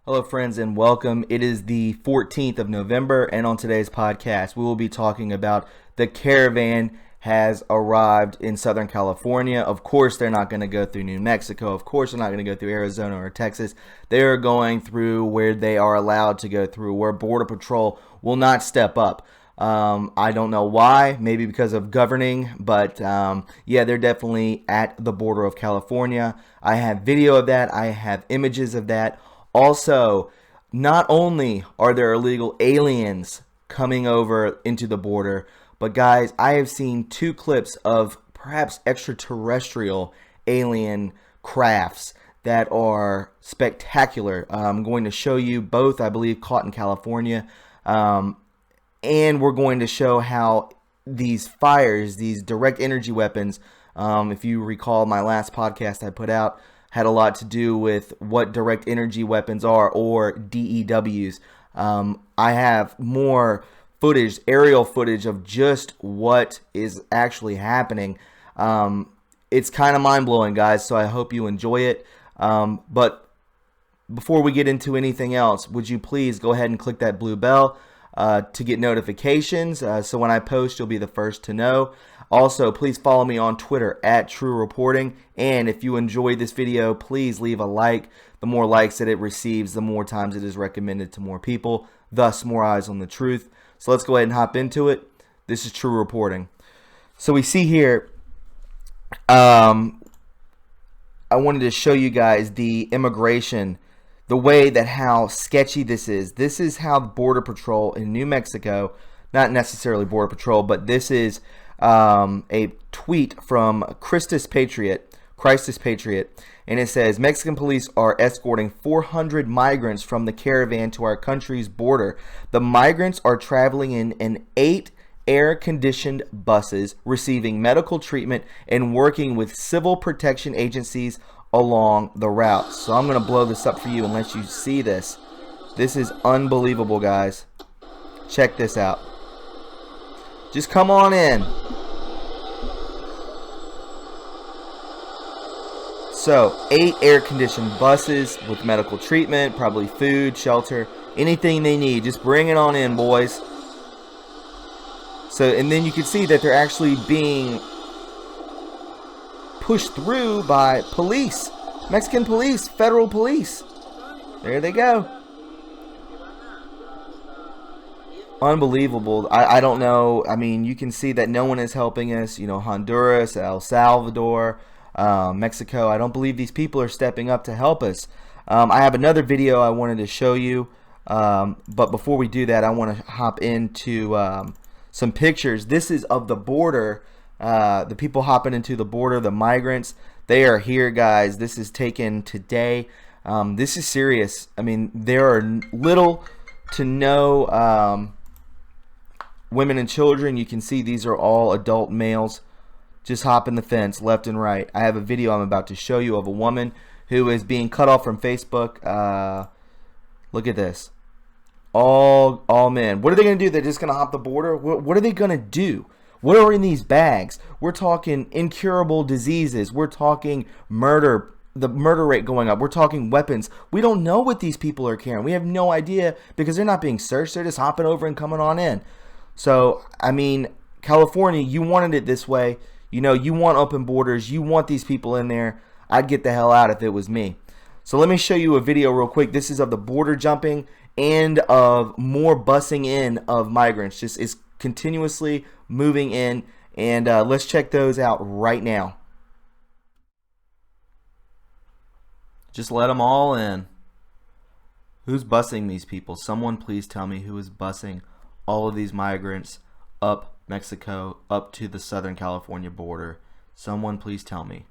Hello, friends, and welcome. It is the 14th of November, and on today's podcast, we will be talking about the Caravan Has Arrived in Southern California. Of course, they're not going to go through New Mexico. Of course, they're not going to go through Arizona or Texas. They are going through where they are allowed to go through, where Border Patrol will not step up. I don't know why, maybe because of governing, but yeah, they're definitely at the border of California. I have video of that. I have images of that. Also, not only are there illegal aliens coming over into the border, but guys, I have seen two clips of perhaps extraterrestrial alien crafts that are spectacular. I'm going to show you both, I believe, caught in California. And we're going to show how these fires, these direct energy weapons, if you recall my last podcast I put out, had a lot to do with what direct energy weapons are, or DEWs. I have more footage, aerial footage of just what is actually happening. It's kind of mind-blowing, guys, so I hope you enjoy it. But before we get into anything else, would you please go ahead and click that blue bell to get notifications, so when I post, you'll be the first to know. Also, please follow me on Twitter at True Reporting, and if you enjoyed this video, please leave a like. The more likes that it receives, the more times it is recommended to more people, thus more eyes on the truth. So let's go ahead and hop into it. This is True Reporting. So we see here, I wanted to show you guys the immigration, the way that how sketchy this is. This is how Border Patrol in New Mexico, not necessarily Border Patrol, but this is a tweet from Christus Patriot, and it says, Mexican police are escorting 400 migrants from the caravan to our country's border. The migrants are traveling in 8 air-conditioned buses, receiving medical treatment and working with civil protection agencies along the route. So I'm going to blow this up for you and let you see this. This is unbelievable, guys. Check this out. Just come on in. So, 8 air-conditioned buses with medical treatment, probably food, shelter, anything they need. Just bring it on in, boys. So, and then you can see that they're actually being pushed through by police, Mexican police, federal police. There they go. Unbelievable. I don't know. I mean, you can see that no one is helping us. You know, Honduras, El Salvador, Mexico. I don't believe these people are stepping up to help us. I have another video I wanted to show you. But before we do that, I want to hop into some pictures. This is of the border. The people hopping into the border, the migrants, they are here, guys. This is taken today. This is serious. I mean, there are little to no women and children. You can see these are all adult males just hopping the fence left and right. I have a video I'm about to show you of a woman who is being cut off from Facebook. Look at this. All men. What are they going to do? They're just going to hop the border? What are they going to do? What are in these bags? We're talking incurable diseases. We're talking murder, the murder rate going up. We're talking weapons. We don't know what these people are carrying. We have no idea because they're not being searched. They're just hopping over and coming on in. So, I mean, California, you wanted it this way. You know, you want open borders. You want these people in there. I'd get the hell out if it was me. So let me show you a video real quick. This is of the border jumping and of more busing in of migrants. Just is continuously moving in, and let's check those out right now. Just let them all in. Who's busing these people? Someone please tell me who is busing all of these migrants up Mexico, up to the Southern California border. Someone please tell me.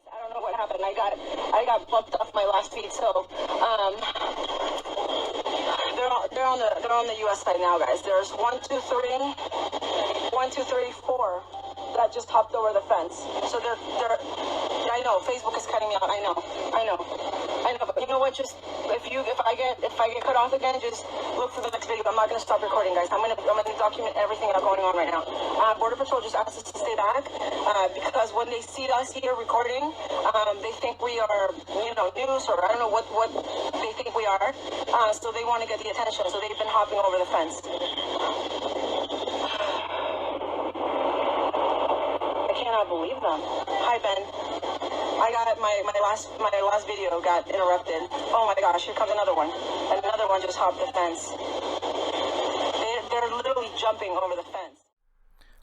I don't know what happened. I got bumped off my last feed, so they're on the U.S. side now, guys. There's 1, 2, 3, 1, 2, 3, 4 that just hopped over the fence. So they're. I know Facebook is cutting me out. I know. I know, but you know what? Just if I get cut off again, just look for the next video. I'm not gonna stop recording, guys. I'm gonna document everything that's going on right now. Border Patrol just asked us to stay back because when they see us here recording, they think we are, news, or I don't know what they think we are. So they want to get the attention. So they've been hopping over the fence. I cannot believe them. Hi, Ben. I got my last video got interrupted. Oh my gosh, here comes another one. Another one just hopped the fence. They're literally jumping over the fence.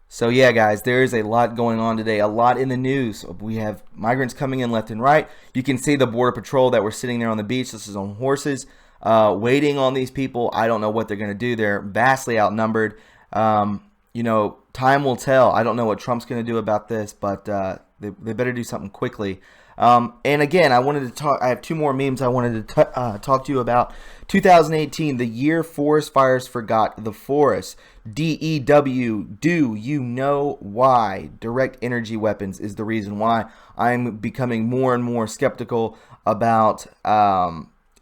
So yeah, guys, there is a lot going on today, a lot in the news. We have migrants coming in left and right. You can see the Border Patrol that were sitting there on the beach. This is on horses, waiting on these people. I don't know what they're going to do. They're vastly outnumbered. Time will tell. I don't know what Trump's going to do about this, but they better do something quickly. And again, I wanted to talk. I have two more memes I wanted to talk to you about. 2018, the year forest fires forgot the forest. DEW, do you know why? Direct energy weapons is the reason why. I'm becoming more and more skeptical about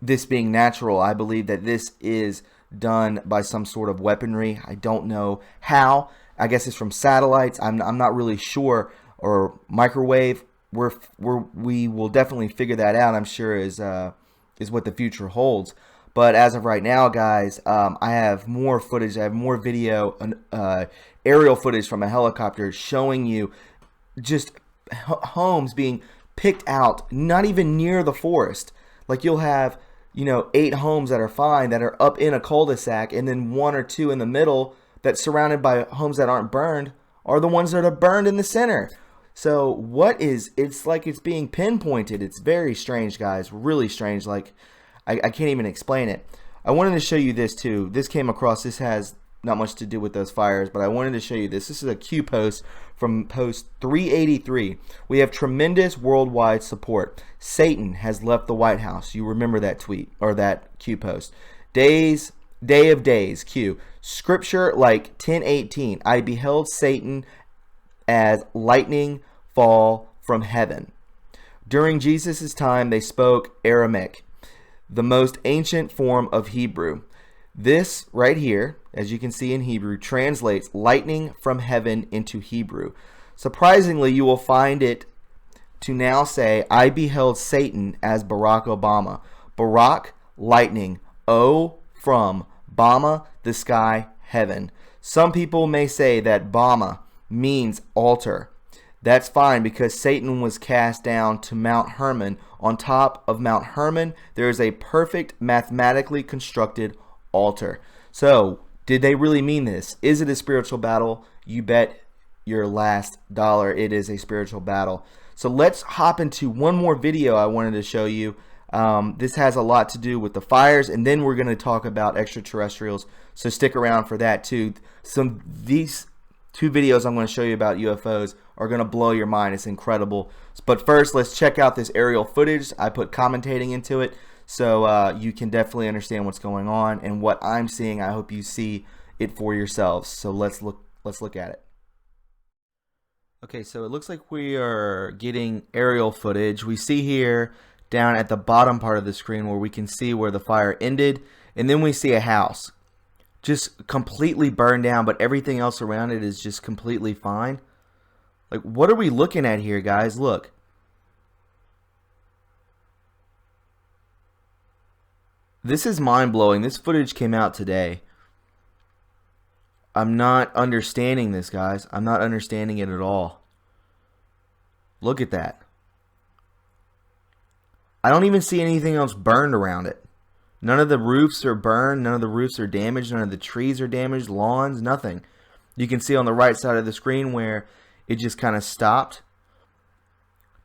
this being natural. I believe that this is done by some sort of weaponry. I don't know how. I guess it's from satellites. I'm not really sure. Or microwave. We will definitely figure that out, I'm sure, is what the future holds. But as of right now, guys, I have more footage. I have more video, aerial footage from a helicopter showing you just homes being picked out, not even near the forest. Like you'll have, 8 homes that are fine, that are up in a cul-de-sac, and then 1 or 2 in the middle that's surrounded by homes that aren't burned are the ones that are burned in the center. So it's like it's being pinpointed. It's very strange, guys. Really strange. Like, I can't even explain it. I wanted to show you this too. This came across. This has not much to do with those fires, but I wanted to show you this. This is a Q post from post 383. We have tremendous worldwide support. Satan has left the White House. You remember that tweet or that Q post. Day of days, Q. Scripture like 10:18. I beheld Satan as lightning fall from heaven. During Jesus' time, they spoke Aramaic, the most ancient form of Hebrew. This right here, as you can see in Hebrew, translates lightning from heaven into Hebrew. Surprisingly, you will find it to now say, I beheld Satan as Barack Obama. Barack, lightning. O, from. Bama, the sky, heaven. Some people may say that Bama means altar. That's fine because Satan was cast down to Mount Hermon. On top of Mount Hermon, there is a perfect mathematically constructed altar. So, did they really mean this? Is it a spiritual battle? You bet your last dollar it is a spiritual battle. So let's hop into one more video I wanted to show you. This has a lot to do with the fires, and then we're going to talk about extraterrestrials. So stick around for that too. These 2 videos I'm going to show you about UFOs are going to blow your mind. It's incredible. But first, let's check out this aerial footage. I put commentating into it, so you can definitely understand what's going on and what I'm seeing. I hope you see it for yourselves. So let's look at it. Okay, so it looks like we are getting aerial footage. We see here down at the bottom part of the screen where we can see where the fire ended, and then we see a house just completely burned down, but everything else around it is just completely fine. Like, what are we looking at here, guys? Look. This is mind-blowing. This footage came out today. I'm not understanding this, guys. I'm not understanding it at all. Look at that. I don't even see anything else burned around it. None of the roofs are burned. None of the roofs are damaged. None of the trees are damaged. Lawns, nothing. You can see on the right side of the screen where it just kind of stopped.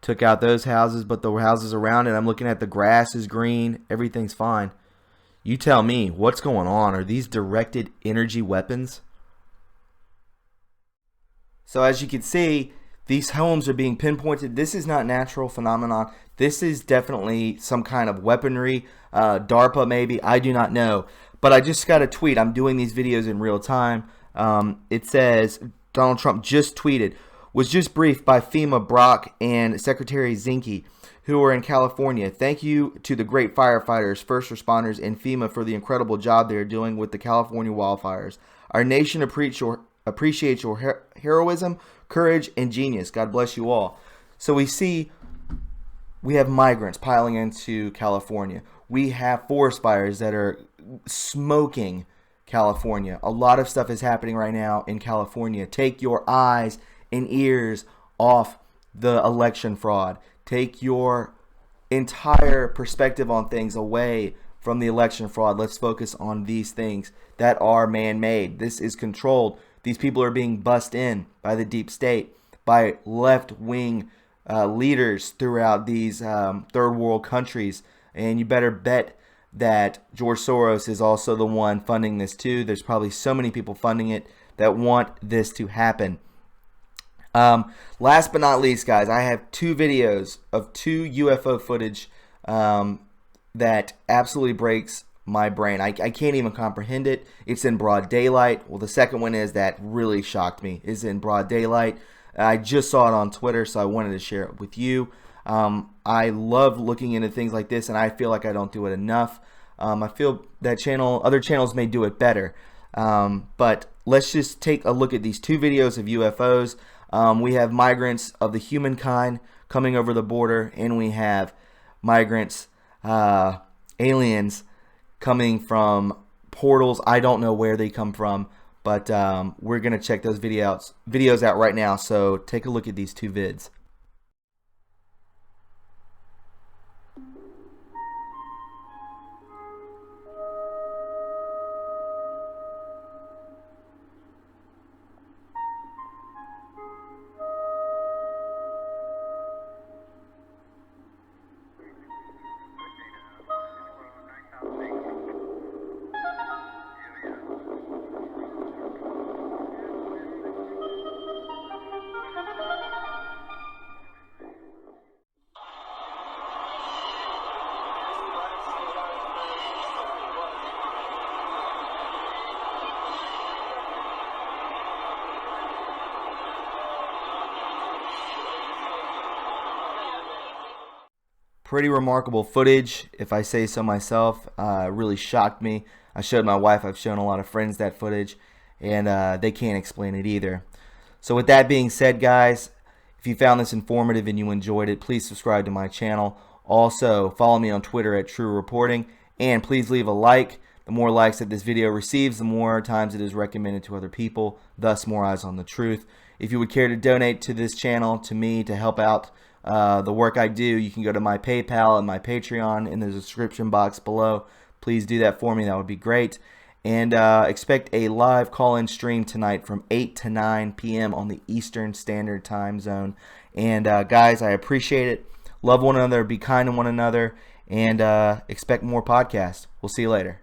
Took out those houses, but the houses around it, I'm looking at the grass is green. Everything's fine. You tell me, what's going on? Are these directed energy weapons? So as you can see, these homes are being pinpointed. This is not natural phenomenon. This is definitely some kind of weaponry, DARPA maybe, I do not know. But I just got a tweet. I'm doing these videos in real time. It says, Donald Trump just tweeted, was just briefed by FEMA Brock and Secretary Zinke, who are in California. Thank you to the great firefighters, first responders, and FEMA for the incredible job they are doing with the California wildfires. Our nation appreciates your heroism, courage, and genius. God bless you all. So we have migrants piling into California. We have forest fires that are smoking California. A lot of stuff is happening right now in California. Take your eyes and ears off the election fraud. Take your entire perspective on things away from the election fraud. Let's focus on these things that are man-made. This is controlled. These people are being bussed in by the deep state, by left-wing leaders throughout these third world countries. And you better bet that George Soros is also the one funding this too. There's probably so many people funding it that want this to happen. Last but not least, guys, I have two videos of two UFO footage that absolutely breaks my brain. I can't even comprehend it. It's in broad daylight. Well, the second one is that really shocked me. Is in broad daylight. I just saw it on Twitter, so I wanted to share it with you. I love looking into things like this, and I feel like I don't do it enough. I feel that other channels may do it better. But let's just take a look at these two videos of UFOs. We have migrants of the humankind coming over the border, and we have migrants, aliens coming from portals. I don't know where they come from, but we're going to check those videos out right now. So take a look at these two vids. Pretty remarkable footage, if I say so myself. Really shocked me. I showed my wife, I've shown a lot of friends that footage, and they can't explain it either. So with that being said, guys, if you found this informative and you enjoyed it, please subscribe to my channel. Also, follow me on Twitter at True Reporting, and please leave a like. The more likes that this video receives, the more times it is recommended to other people, thus more eyes on the truth. If you would care to donate to this channel, to me, to help out the work I do, you can go to my PayPal and my Patreon in the description box below. Please do that for me. That would be great. And expect a live call-in stream tonight from 8 to 9 p.m. on the Eastern Standard Time Zone. And guys, I appreciate it. Love one another. Be kind to one another. And expect more podcasts. We'll see you later.